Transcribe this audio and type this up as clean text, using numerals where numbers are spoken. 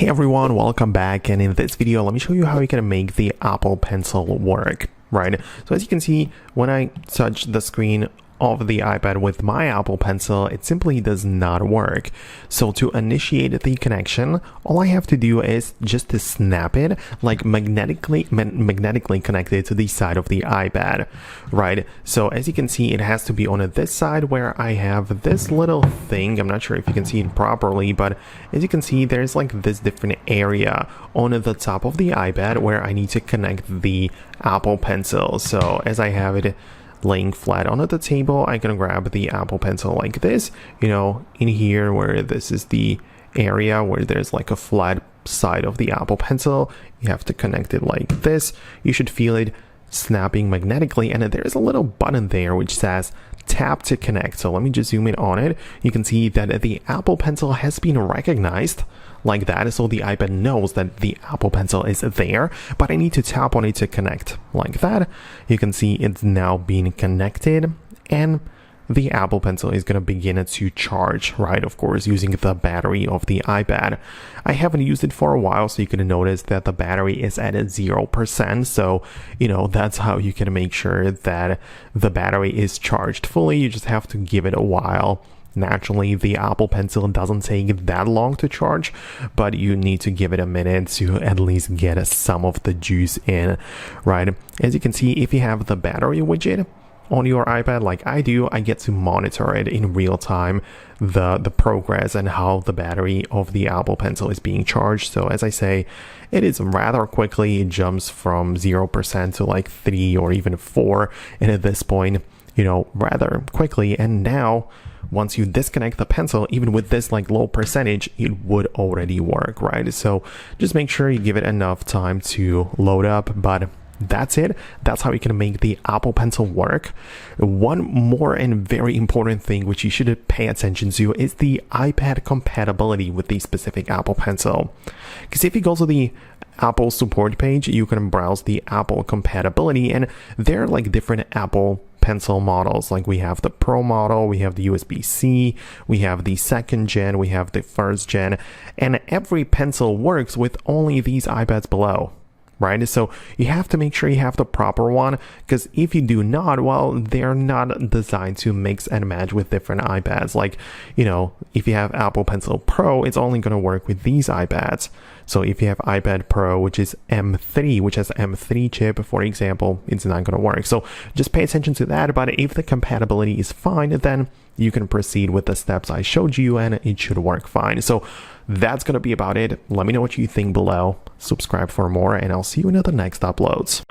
Hey everyone, welcome back, and in this video let me show you how you can make the Apple Pencil work, right? So as you can see, when I touch the screen of the iPad with my Apple Pencil, it simply does not work. So to initiate the connection, all I have to do is just to snap it, like magnetically connected to the side of the iPad, right? So as you can see, it has to be on this side where I have this little thing. I'm not sure if you can see it properly, but as you can see, there's like this different area on the top of the iPad where I need to connect the Apple Pencil. So as I have it laying flat on the table, I can grab the Apple Pencil like this, in here where this is the area where there's like a flat side of the Apple Pencil. You have to connect it like this. You should feel it snapping magnetically, and there's a little button there which says tap to connect. So let me just zoom in on it. You can see that the Apple Pencil has been recognized like that, so the iPad knows that the Apple Pencil is there, but I need to tap on it to connect like that. You can see it's now being connected, and the Apple Pencil is going to begin to charge, right? Of course, using the battery of the iPad. I haven't used it for a while, so you can notice that the battery is at 0%. So, that's how you can make sure that the battery is charged fully. You just have to give it a while. Naturally, the Apple Pencil doesn't take that long to charge, but you need to give it a minute to at least get some of the juice in, right? As you can see, if you have the battery widget on your iPad like I do, I get to monitor it in real time, the progress and how the battery of the Apple Pencil is being charged. So as I say, it is rather quickly. It jumps from 0% to like 3 or even 4, and at this point, rather quickly. And now once you disconnect the pencil, even with this like low percentage, it would already work, right? So just make sure you give it enough time to load up, but that's it. That's how you can make the Apple Pencil work. One more and very important thing which you should pay attention to is the iPad compatibility with the specific Apple Pencil. Because if you go to the Apple support page, you can browse the Apple compatibility, and there are like different Apple Pencil models. Like we have the Pro model, we have the USB-C, we have the 2nd gen, we have the 1st gen, and every pencil works with only these iPads below, right? So you have to make sure you have the proper one, because if you do not, well, they're not designed to mix and match with different iPads. Like, if you have Apple Pencil Pro, it's only going to work with these iPads. So if you have iPad Pro, which is M3, which has M3 chip, for example, it's not going to work. So just pay attention to that. But if the compatibility is fine, then you can proceed with the steps I showed you, and it should work fine. So that's going to be about it. Let me know what you think below. Subscribe for more, and I'll see you in the next uploads.